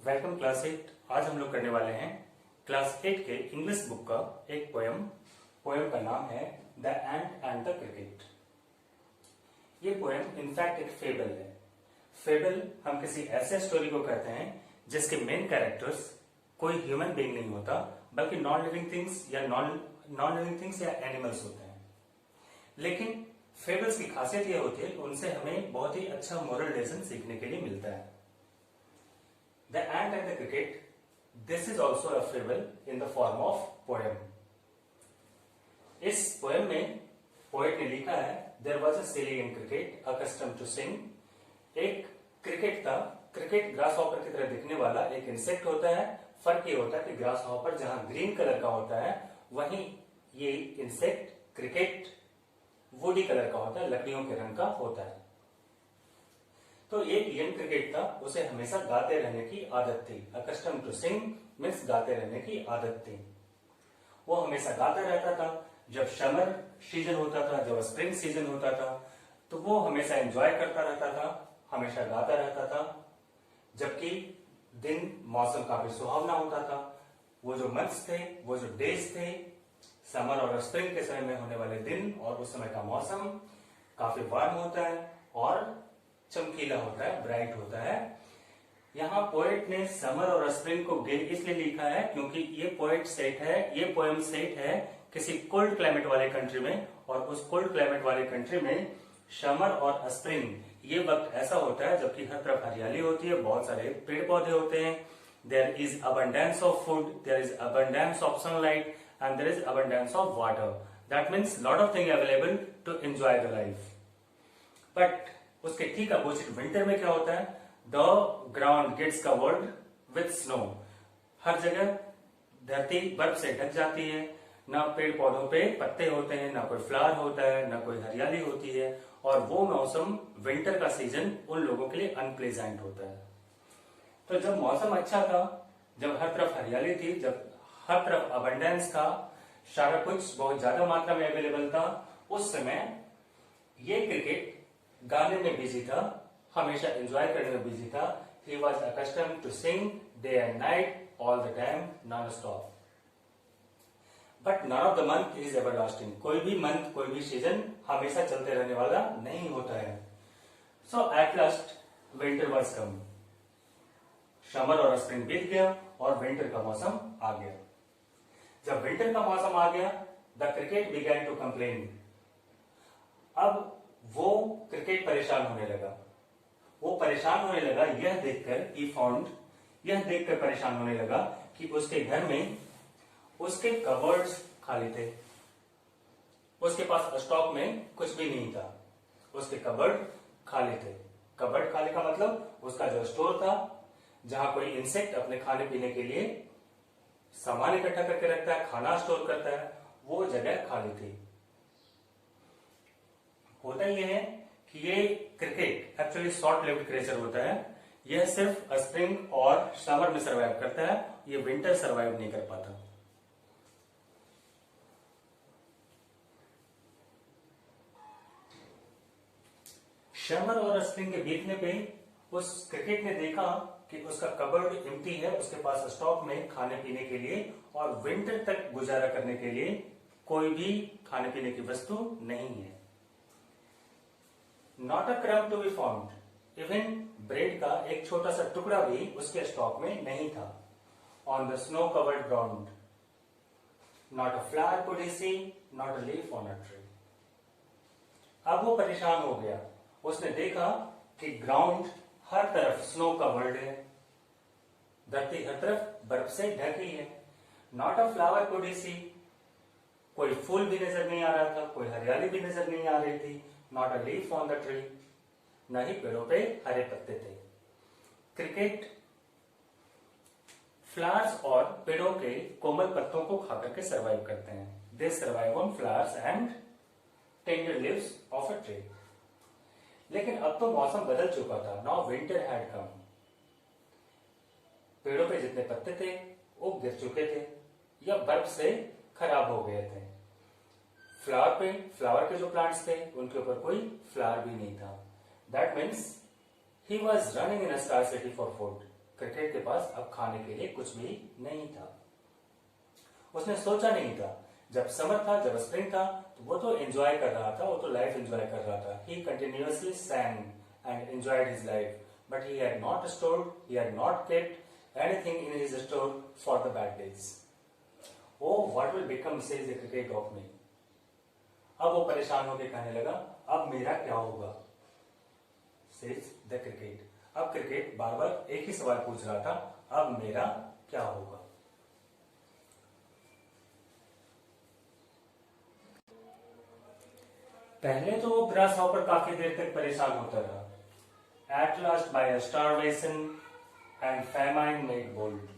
Welcome class 8। आज हम लोग करने वाले हैं क्लास 8 के इंग्लिश बुक का एक पोएम का नाम है the ant and the cricket. ये पोएम इनफैक्ट एक फेबल है। फेबल हम किसी ऐसे स्टोरी को कहते हैं जिसके मेन कैरेक्टर्स कोई ह्यूमन बीइंग नहीं होता, बल्कि नॉन लिविंग थिंग्स या एनिमल्स होते हैं। लेकिन फेबल्स की खासियत यह होती है कि उनसे हमें बहुत ही अच्छा मोरल लेसन सीखने के लिए मिलता है। The Ant and the Cricket, this is also a fable in the form of poem. इस पोएम में पोएट ने लिखा है There was a silly in cricket, accustomed to sing. एक क्रिकेट था। क्रिकेट ग्रास हॉपर की तरह दिखने वाला एक इंसेक्ट होता है। फर्क ये होता है कि ग्रास हॉपर जहां ग्रीन कलर का होता है, वहीं ये इंसेक्ट क्रिकेट वुडी कलर का होता है, लकड़ियों के रंग का होता है। तो एक यंग क्रिकेट था, उसे हमेशा गाते रहने की आदत थी। अकस्टम टू सिंग मीन्स गाते रहने की आदत थी। वो हमेशा गाता रहता था। जब समर सीजन होता था, जब स्प्रिंग सीजन होता था, तो वो हमेशा एंजॉय करता रहता था, हमेशा गाता रहता था। जबकि दिन मौसम काफी सुहावना होता था। वो जो मंथ्स थे, वो जो डेज थे, समर और स्प्रिंग के समय में होने वाले दिन और उस समय का मौसम काफी वार्म होता है और चमकीला होता है, ब्राइट होता है। यहाँ पोएट ने समर और स्प्रिंग को इसलिए लिखा है क्योंकि ये पोएम सेट है किसी कोल्ड क्लाइमेट वाले कंट्री में, और उस कोल्ड क्लाइमेट वाले कंट्री में समर और स्प्रिंग ये वक्त ऐसा होता है जबकि हर तरफ हरियाली होती है, बहुत सारे पेड़ पौधे होते हैं। There is abundance of food, there is abundance of sunlight and there is abundance of water. That means lot of thing available to enjoy the life. But उसके ठीक अपोजिट विंटर में क्या होता है? The ground gets covered with snow. हर जगह धरती बर्फ से ढक जाती है, ना पेड़ पौधों पे पत्ते होते हैं, ना कोई फ्लावर होता है, ना कोई हरियाली होती है, और वो मौसम विंटर का सीजन उन लोगों के लिए अनप्लेजेंट होता है। तो जब मौसम अच्छा था, जब हर तरफ हरियाली थी, जब हर तरफ अबंडेंस था, सारा कुछ बहुत ज्यादा मात्रा में अवेलेबल था, उस समय ये क्रिकेट गाने में बिजी था, हमेशा एंजॉय करने में बिजी था। He was accustomed to sing day and night, all the time, non-stop. But none of the month is everlasting. कोई भी मंथ, कोई भी सीजन हमेशा चलते रहने वाला नहीं होता है। So at last winter was come. Summer और स्प्रिंग बीत गया और विंटर का मौसम आ गया। जब विंटर का मौसम आ गया, the cricket began to complain. अब वो क्रिकेट परेशान होने लगा। वो परेशान होने लगा यह देखकर परेशान होने लगा कि उसके घर में उसके कबर्ड्स खाली थे। उसके पास स्टॉक में कुछ भी नहीं था, उसके कबर्ड खाली थे। कबर्ड खाली का मतलब उसका जो स्टोर था, जहां कोई इंसेक्ट अपने खाने पीने के लिए सामान इकट्ठा करके रखता है, खाना स्टोर करता है, वो जगह खाली थी। होता यह है कि ये cricket actually short lived creature होता है। यह सिर्फ स्प्रिंग और समर में सर्वाइव करता है, ये विंटर सर्वाइव नहीं कर पाता। समर और स्प्रिंग के बीतने पे उस क्रिकेट ने देखा कि उसका कबर्ड एम्प्टी है, उसके पास स्टॉक में खाने पीने के लिए और विंटर तक गुजारा करने के लिए कोई भी खाने पीने की वस्तु नहीं है। Not a crumb to be found. Even bread का एक छोटा सा टुकड़ा भी उसके स्टॉक में नहीं था। On the snow covered ground not a flower could he see, not a leaf on a tree. अब वो परेशान हो गया। उसने देखा कि ग्राउंड हर तरफ स्नो कवर्ड है, धरती हर तरफ बर्फ से ढकी है। Not a flower could he see, कोई फूल भी नजर नहीं आ रहा था, कोई हरियाली भी नजर नहीं आ रही थी। Not a leaf on the tree, न ही पेड़ों पे हरे पत्ते थे। क्रिकेट फ्लावर्स और पेड़ों के कोमल पत्तों को खाकर के सर्वाइव करते हैं। दे survive on flowers and tender leaves of a tree. लेकिन अब तो मौसम बदल चुका था। Now winter had come. पेड़ों पे जितने पत्ते थे वो गिर चुके थे या बर्फ से खराब हो गए थे। फ्लावर के जो प्लांट्स थे उनके ऊपर कोई फ्लावर भी नहीं था। That means he was running in a scarcity for food. Cricket के पास अब खाने के लिए कुछ भी नहीं था। उसने सोचा नहीं था, जब समर था, जब स्प्रिंग था, तो वो तो एंजॉय कर रहा था, वो तो लाइफ एंजॉय कर रहा था। ही continuously sang and enjoyed his life, but he had not stored, he had not kept anything in his store for the bad days. Oh, what will become, says the cricket of me. अब वो परेशान होकर कहने लगा, अब मेरा क्या होगा, says the cricket. अब क्रिकेट बार बार एक ही सवाल पूछ रहा था, अब मेरा क्या होगा। पहले तो वो ग्रास हॉपर काफी देर तक परेशान होता रहा। At last by starvation and famine made bold.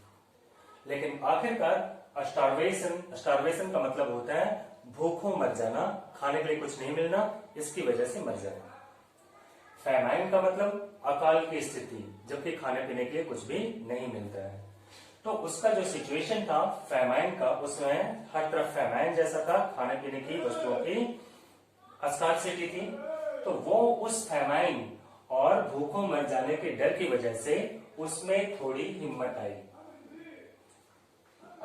लेकिन आखिरकार स्टारवेशन का मतलब होता है भूखों मर जाना, खाने के लिए कुछ नहीं मिलना, इसकी वजह से मर जाना। फैमाइन का मतलब अकाल की स्थिति, जबकि खाने पीने के लिए कुछ भी नहीं मिलता है। तो उसका जो सिचुएशन था फैमाइन का, उसमें हर तरफ फैमाइन जैसा था, खाने पीने की वस्तुओं की स्कार्सिटी थी। तो वो उस फैमाइन और भूखों मर जाने के डर की वजह से उसमें थोड़ी हिम्मत आई।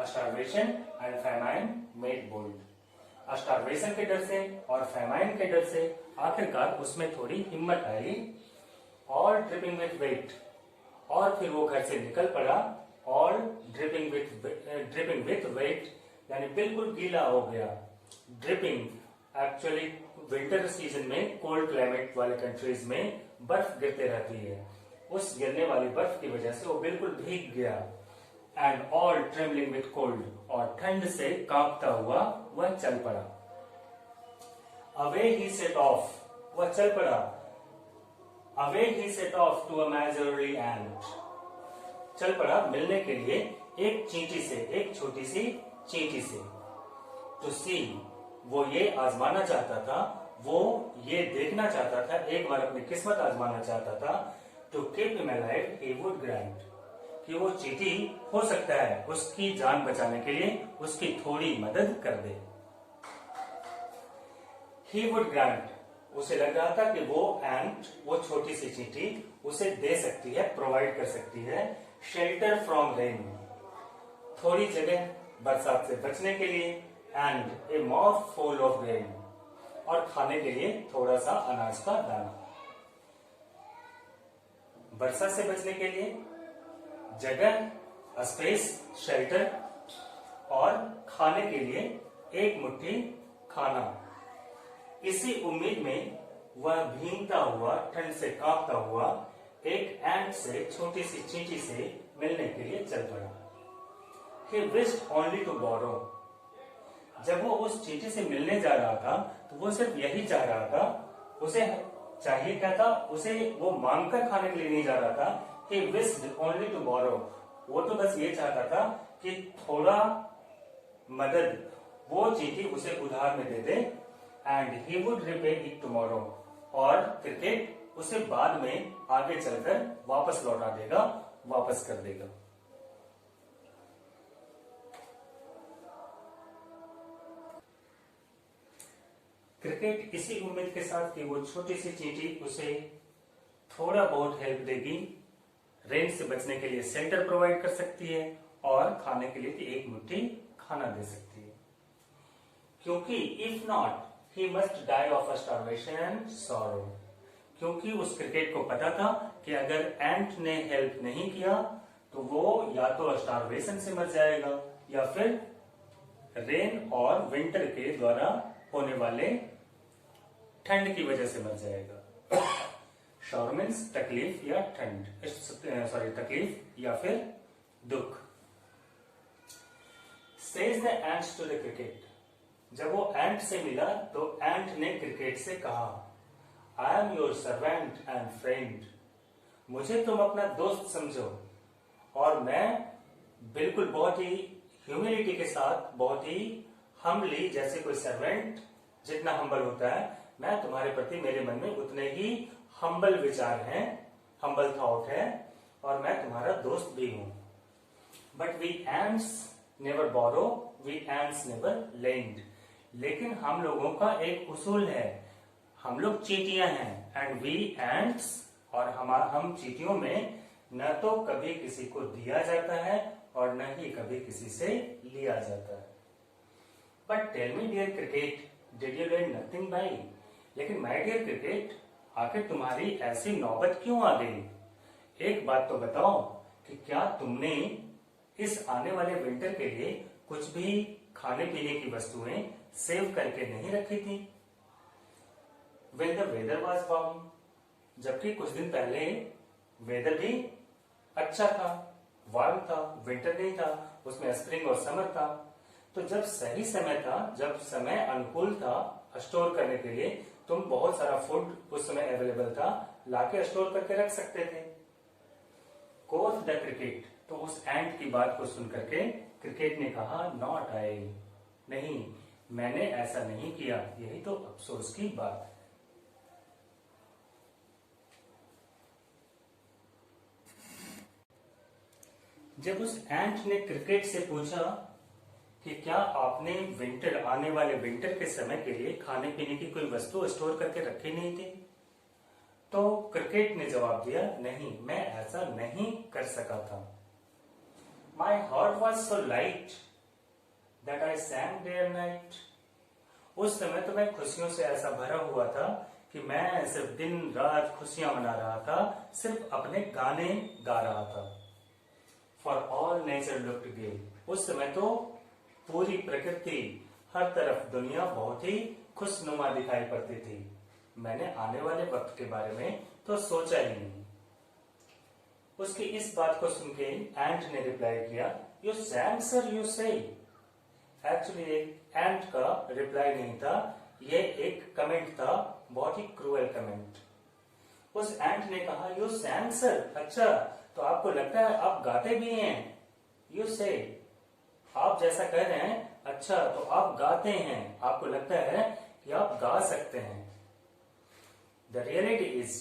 Starvation and famine made bold. Starvation के डर से और फैमाइन के डर से आखिरकार उसमें थोड़ी हिम्मत आई, और ड्रिपिंग विथ वेट, और फिर वो घर से निकल पड़ा, और ड्रिपिंग विथ वेट यानी बिल्कुल गीला हो गया। ड्रिपिंग एक्चुअली विंटर सीजन में कोल्ड क्लाइमेट वाले कंट्रीज में बर्फ गिरते रहती है, उस गिरने वाली बर्फ की वजह से वो बिल्कुल भीग गया। And all trembling with cold, और ठंड से कांपता हुआ वह चल पड़ा। अवे ही सेट ऑफ, वह चल पड़ा। Away he set off to a miserly ant, चल पड़ा मिलने के लिए एक चींटी से, एक छोटी सी चींटी से। टू सी, वो ये आजमाना चाहता था, वो ये देखना चाहता था, एक बार अपनी किस्मत आजमाना चाहता था। To keep him alive he would grant, कि वो चींटी हो सकता है उसकी जान बचाने के लिए उसकी थोड़ी मदद कर दे। ही वुड ग्रांट, उसे लग रहा था कि वो एंट, वो छोटी सी चींटी उसे दे सकती है, प्रोवाइड कर सकती है शेल्टर फ्रॉम रेन, थोड़ी जगह बरसात से बचने के लिए, and A mouth full of grain, और खाने के लिए थोड़ा सा अनाज का दाना। बरसात से बचने के लिए जगह, स्पेस, शेल्टर, और खाने के लिए एक मुट्ठी खाना। इसी उम्मीद में वह भीगता हुआ, ठंड से कांपता हुआ एक एंट से, छोटी सी चींटी से मिलने के लिए चल पड़ा। He wished only to borrow. जब वो उस चींटी से मिलने जा रहा था तो वो सिर्फ यही चाह रहा था, उसे चाहिए क्या था, उसे वो मांगकर खाने के लिए नहीं जा रहा था। He wished only to borrow. वो तो बस ये चाहता था कि थोड़ा मदद वो चींटी उसे उधार में दे दे, and he would repay it tomorrow. और क्रिकेट उसे बाद में आगे चलकर वापस लौटा देगा, वापस कर देगा। क्रिकेट इसी उम्मीद के साथ कि वो छोटी सी चींटी उसे थोड़ा बहुत हेल्प देगी, रेन से बचने के लिए शेल्टर प्रोवाइड कर सकती है, और खाने के लिए एक मुट्ठी खाना दे सकती है। क्योंकि if not he must die of starvation and sorrow, क्योंकि उस क्रिकेट को पता था कि अगर एंट ने हेल्प नहीं किया तो वो या तो स्टारवेशन से मर जाएगा, या फिर रेन और विंटर के द्वारा होने वाले ठंड की वजह से मर जाएगा। शॉर मीन्स तकलीफ या ठंड, तकलीफ या फिर दुख। Says the ants to the cricket, जब वो एंट से मिला तो एंट ने क्रिकेट से कहा, I am your servant and friend, मुझे तुम अपना दोस्त समझो, और मैं बिल्कुल बहुत ही ह्यूमिलिटी के साथ, बहुत ही हम्बली, जैसे कोई सर्वेंट जितना हम्बल होता है, मैं तुम्हारे प्रति, मेरे मन में उतने ही हम्बल विचार हैं, हम्बल थॉट है, और मैं तुम्हारा दोस्त भी हूं। But we ants never borrow, we ants never lend, लेकिन हम लोगों का एक उसूल है, हम लोग चींटियां हैं, एंड वी एंट्स, और हम चींटियों में न तो कभी किसी को दिया जाता है और न ही कभी किसी से लिया जाता है। But tell me dear cricket, did you learn nothing by? लेकिन माय डियर क्रिकेट, आखिर तुम्हारी ऐसी नौबत क्यों आ गई? एक बात तो बताओ कि क्या तुमने इस आने वाले विंटर के लिए कुछ भी खाने पीने की वस्तुएं सेव करके नहीं रखी थी? When the weather was warm, जबकि कुछ दिन पहले वेदर भी अच्छा था, वार्म था, विंटर नहीं था, उसमें स्प्रिंग और समर था। तो जब सही समय था, जब समय अनुकूल था स्टोर करने के लिए, तुम बहुत सारा फूड उस समय अवेलेबल था, लाके स्टोर करके रख सकते थे। कोच द क्रिकेट, तो उस एंट की बात को सुन करके क्रिकेट ने कहा, नॉट आई, नहीं, मैंने ऐसा नहीं किया, यही तो अफसोस की बात है। जब उस एंट ने क्रिकेट से पूछा कि क्या आपने विंटर, आने वाले विंटर के समय के लिए खाने पीने की कोई वस्तु स्टोर करके रखी नहीं थी, तो क्रिकेट ने जवाब दिया, नहीं, मैं ऐसा नहीं कर सका था। My heart was so light that I सैंग day and night. उस समय तो मैं खुशियों से ऐसा भरा हुआ था कि मैं सिर्फ दिन रात खुशियां मना रहा था, सिर्फ अपने गाने गा रहा था। फॉर ऑल नेचर लुक्ड गे, उस समय तो पूरी प्रकृति, हर तरफ दुनिया बहुत ही खुशनुमा दिखाई पड़ती थी। मैंने आने वाले वक्त के बारे में तो सोचा ही नहीं। उसकी इस बात को सुन के एंट ने रिप्लाई किया, यू सैंग सर, यू से। एक्चुअली एंट का रिप्लाई नहीं था, ये एक कमेंट था, बहुत ही क्रूएल कमेंट। उस एंट ने कहा, यू सैंग सर, अच्छा तो आपको लगता है आप गाते भी हैं? यू से, आप जैसा कह रहे हैं, अच्छा तो आप गाते हैं, आपको लगता है कि आप गा सकते हैं। द रियलिटी इज,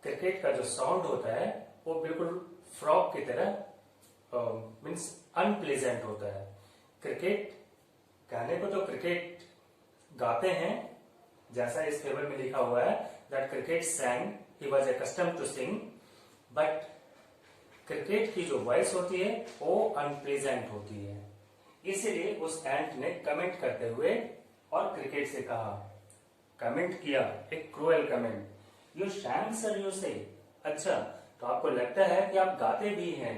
क्रिकेट का जो साउंड होता है वो बिल्कुल फ्रॉग की तरह मीन्स अनप्लेजेंट होता है। क्रिकेट कहने को तो क्रिकेट गाते हैं, जैसा इस पेपर में लिखा हुआ है that cricket sang, he was accustomed to sing, but cricket की जो वॉइस होती है वो अनप्लेजेंट होती है। इसीलिए उस एंट ने कमेंट करते हुए और क्रिकेट से कहा, कमेंट किया, एक cruel comment, you सैंग sir, you से, अच्छा तो आपको लगता है कि आप गाते भी हैं,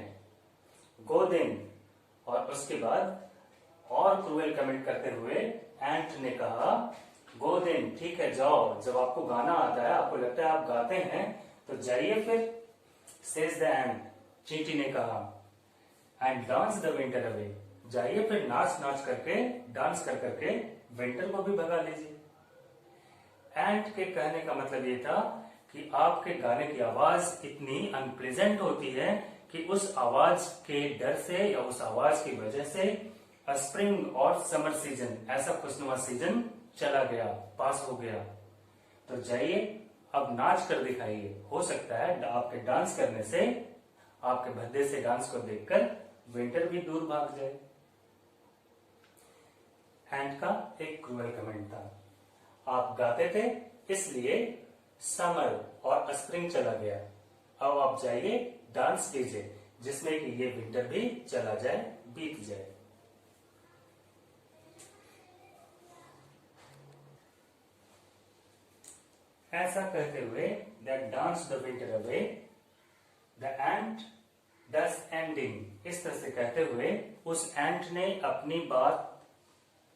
गो देन। और उसके बाद और क्रूएल कमेंट करते हुए एंट ने कहा, गो देन, ठीक है जाओ, जब आपको गाना आता है, आपको लगता है आप गाते हैं, तो जाइए फिर। सेज द एंट, चींटी ने कहा, and dance the winter away, जाइए फिर नाच नाच करके, डांस कर करके विंटर को भी भगा लीजिए। एंट के कहने का मतलब ये था कि आपके गाने की आवाज इतनी अनप्लेजेंट होती है कि उस आवाज के डर से या उस आवाज की वजह से स्प्रिंग और समर सीजन, ऐसा खुशनुमा सीजन चला गया, पास हो गया। तो जाइए अब नाच कर दिखाइए, हो सकता है आपके डांस करने से, आपके भद्दे से डांस को देखकर विंटर भी दूर भाग जाए। एंट का एक क्रूअल कमेंट था, आप गाते थे इसलिए समर और स्प्रिंग चला गया, अब आप जाइए डांस कीजिए जिसमें कि ये विंटर भी चला जाए, बीत जाए। ऐसा कहते हुए that dance the winter away, the ant thus ending, इस तरह से कहते हुए उस एंट ने अपनी बात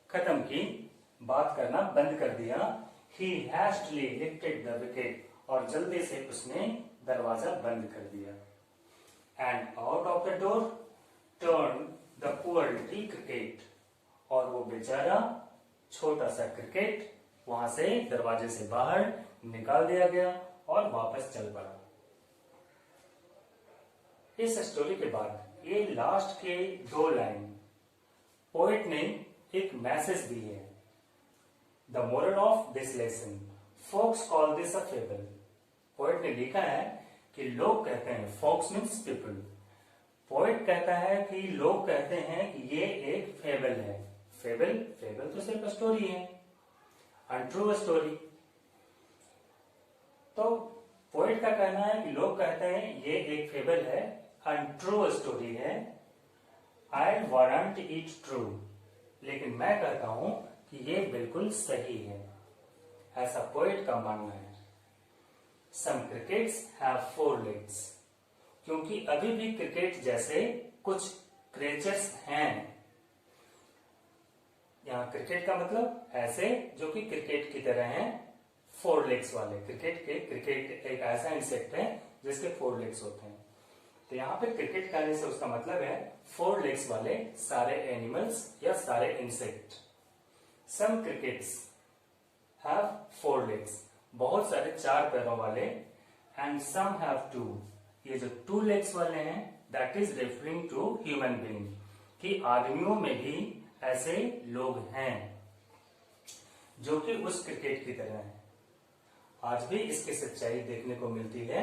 खत्म की, बात करना बंद कर दिया। ही हैस्टली लिफ्टेड द विकेट, और जल्दी से उसने दरवाजा बंद कर दिया। And out of the door turn the poor little cricket, और वो बेचारा छोटा सा क्रिकेट वहां से दरवाजे से बाहर निकाल दिया गया और वापस चल पड़ा। इस स्टोरी के बाद ये लास्ट के दो लाइन पोएट ने एक मैसेज दी है। The moral of this lesson, folks call this a fable. Poet ने लिखा है कि लोग कहते हैं, फोक्स मीन्स पीपल, पोएट कहता है कि लोग कहते हैं कि ये एक फेबल है। फेबल, फेबल तो सिर्फ स्टोरी है, अनट्रू स्टोरी। तो पोएट का कहना है कि लोग कहते हैं ये एक फेबल है, अनट्रू स्टोरी है, आई वारंट इट ट्रू, लेकिन मैं कहता हूं कि ये बिल्कुल सही है, ऐसा पोएट का मानना है। सम क्रिकेट्स हैव 4 legs, क्योंकि अभी भी क्रिकेट जैसे कुछ क्रिएचर्स हैं। यहाँ क्रिकेट का मतलब ऐसे जो कि क्रिकेट की तरह हैं, 4 legs वाले। क्रिकेट एक ऐसा इंसेक्ट है जिसके 4 legs होते हैं। तो यहाँ पे क्रिकेट कहने से उसका मतलब है 4 legs वाले सारे एनिमल्स या सारे insect. Some crickets have 4 legs, बहुत सारे 4 पैरों वाले, एंड सम हैव 2, ये जो 2 legs वाले हैं that is referring to human being, कि आदमियों में भी ऐसे लोग हैं जो कि उस क्रिकेट की तरह हैं। आज भी इसकी सच्चाई देखने को मिलती है।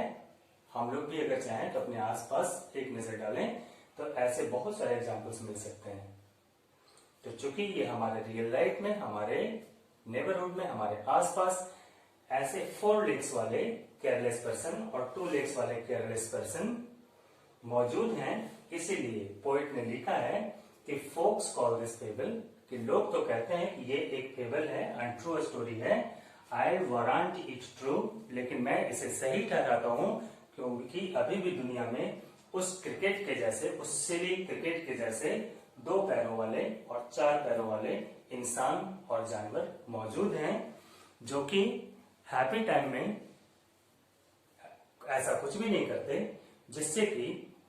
हम लोग भी अगर चाहें तो अपने आसपास एक नजर डालें तो ऐसे बहुत सारे एग्जाम्पल्स मिल सकते हैं। तो चूंकि ये हमारे रियल लाइफ में, हमारे नेबरहुड में, हमारे आसपास ऐसे 4 legs वाले केयरलेस पर्सन और 2 legs वाले केयरलेस पर्सन मौजूद हैं, इसीलिए पोएट ने लिखा है कि फोक्स कॉल दिस फेबल, कि लोग तो कहते हैं कि ये एक फेबल है, अनट्रू स्टोरी है, आई वारंट इट ट्रू, लेकिन मैं इसे सही ठहराता हूं क्योंकि अभी भी दुनिया में उस क्रिकेट के जैसे, उस सिली क्रिकेट के जैसे 2 पैरों वाले और 4 पैरों वाले इंसान और जानवर मौजूद हैं जो कि हैप्पी टाइम में ऐसा कुछ भी नहीं करते जिससे कि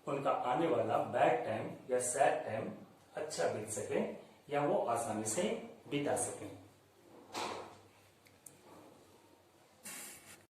उनका आने वाला बैड टाइम या सैड टाइम अच्छा बीत सके या वो आसानी से बिता सकें।